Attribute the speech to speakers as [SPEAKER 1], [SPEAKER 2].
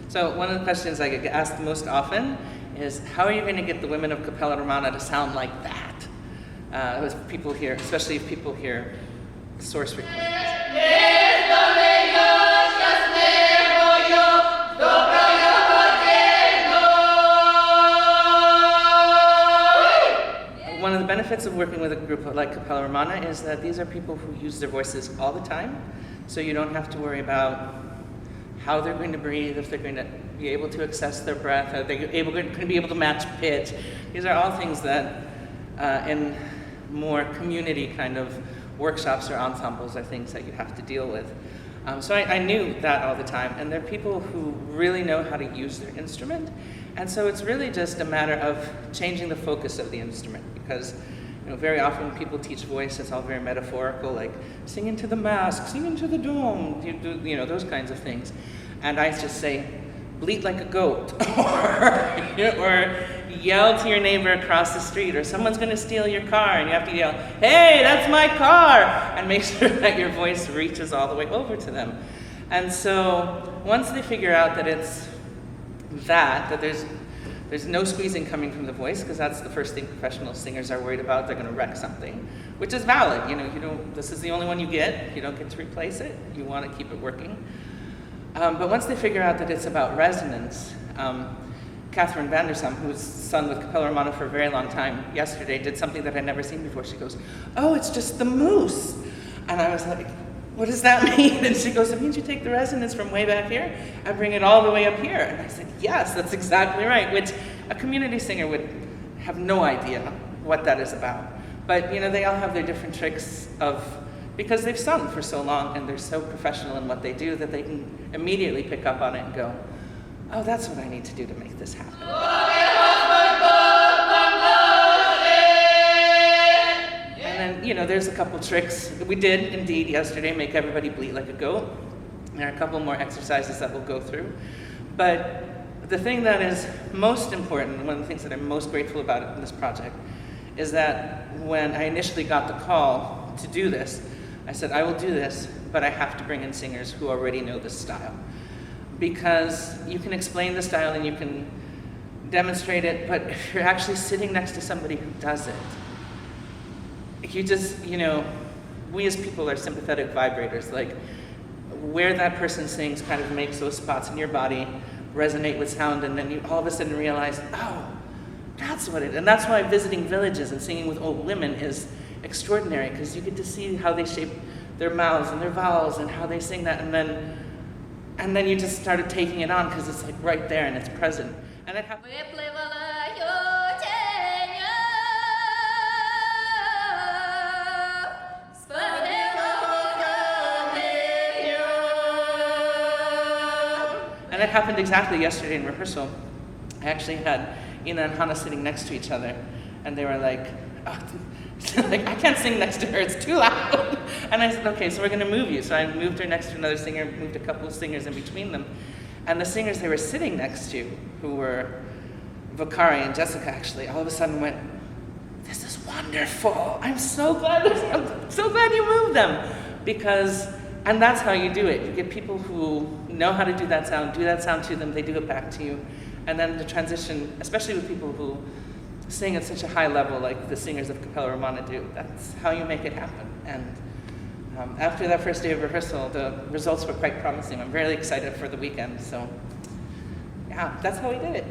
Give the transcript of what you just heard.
[SPEAKER 1] So one of the questions I get asked most often is, how are you going to get the women of Cappella Romana to sound like that? With people here, especially if people hear source recordings. One of the benefits of working with a group like Cappella Romana is that these are people who use their voices all the time, so you don't have to worry about how they're going to breathe, if they're going to be able to access their breath, are they going to be able to match pitch. These are all things that in more community kind of workshops or ensembles are things that you have to deal with. So I knew that all the time, and they're people who really know how to use their instrument, and so it's really just a matter of changing the focus of the instrument, because very often when people teach voice, it's all very metaphorical, like sing into the mask, sing into the dome, those kinds of things. And I just say, bleat like a goat, or yell to your neighbor across the street, or someone's going to steal your car, and you have to yell, hey, that's my car, and make sure that your voice reaches all the way over to them. And so once they figure out that it's that there's no squeezing coming from the voice, because that's the first thing professional singers are worried about. They're going to wreck something, which is valid. This is the only one you get. You don't get to replace it. You want to keep it working. But once they figure out that it's about resonance, Catherine Vandersam, who's sung with Cappella Romana for a very long time, yesterday did something that I'd never seen before. She goes, oh, it's just the moose. And I was like, what does that mean? And she goes, it means you take the resonance from way back here and bring it all the way up here. And I said, yes, that's exactly right, which a community singer would have no idea what that is about. But they all have their different tricks because they've sung for so long and they're so professional in what they do that they can immediately pick up on it and go, oh, that's what I need to do to make this happen. And then, there's a couple tricks. We did, indeed, yesterday make everybody bleat like a goat. There are a couple more exercises that we'll go through. But the thing that is most important, one of the things that I'm most grateful about in this project, is that when I initially got the call to do this, I said, I will do this, but I have to bring in singers who already know this style. Because you can explain the style and you can demonstrate it, but if you're actually sitting next to somebody who does it, you just, we as people are sympathetic vibrators. Like, where that person sings kind of makes those spots in your body resonate with sound, and then you all of a sudden realize, oh, that's what it is. And that's why visiting villages and singing with old women is extraordinary, because you get to see how they shape their mouths and their vowels and how they sing that, and then you just started taking it on because it's like right there and it's present. And it happened. And it happened exactly yesterday in rehearsal. I actually had Ina and Hannah sitting next to each other, and they were like, oh, like, I can't sing next to her, it's too loud. And I said, okay, so we're gonna move you. So I moved her next to another singer, moved a couple of singers in between them. And the singers they were sitting next to, who were Vakari and Jessica actually, all of a sudden went, this is wonderful. I'm so glad you moved them. And that's how you do it. You get people who know how to do that sound to them, they do it back to you. And then the transition, especially with people who sing at such a high level like the singers of Cappella Romana do, that's how you make it happen. And after that first day of rehearsal, the results were quite promising. I'm really excited for the weekend, so yeah, that's how we did it.